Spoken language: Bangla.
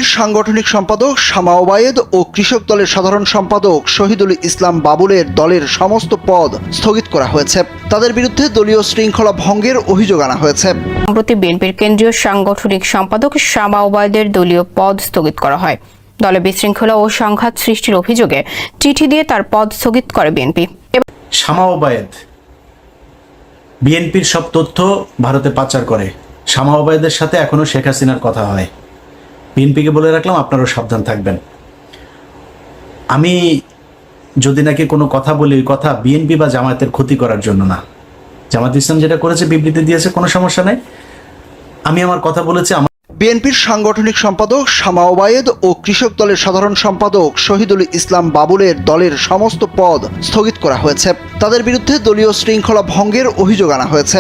বিএনপির সাংগঠনিক সম্পাদক শামা ওবায়েদ ও কৃষক দলের সাধারণ সম্পাদক শহীদুল ইসলাম বাবুলের দলের সমস্ত পদ স্থগিত করা হয়েছে। তাদের বিরুদ্ধে দলীয় শৃঙ্খলা ভঙ্গের অভিযোগ আনা হয়েছে। সম্প্রতি বিএনপির কেন্দ্রীয় সাংগঠনিক সম্পাদক শামা ওবায়েদের দলীয় পদ স্থগিত করা হয়। দলে বিশৃঙ্খলা ও সংঘাত সৃষ্টির অভিযোগে চিঠি দিয়ে তার পদ স্থগিত করে বিএনপি। শামা ওবায়েদ বিএনপির সব তথ্য ভারতে পাচার করে। শামা ওবায়েদের সাথে এখনো শেখ হাসিনার কথা হয়। বিএনপিকে বলে রাখলাম, আপনারাও সাবধান থাকবেন। আমি যদি নাকি কোনো কথা বলি, ওই কথা বিএনপি বা জামায়াতের ক্ষতি করার জন্য না। জামায়াত ইসলাম যেটা করেছে, বিবৃতি দিয়েছে, কোনো সমস্যা নেই। আমি আমার কথা বলেছি। বিএনপির সাংগঠনিক সম্পাদক শামা ওবায়েদ ও কৃষক দলের সাধারণ সম্পাদক শহীদুল ইসলাম বাবুলের দলের সমস্ত পদ স্থগিত করা হয়েছে। তাদের বিরুদ্ধে দলীয় শৃঙ্খলা ভঙ্গের অভিযোগ আনা হয়েছে।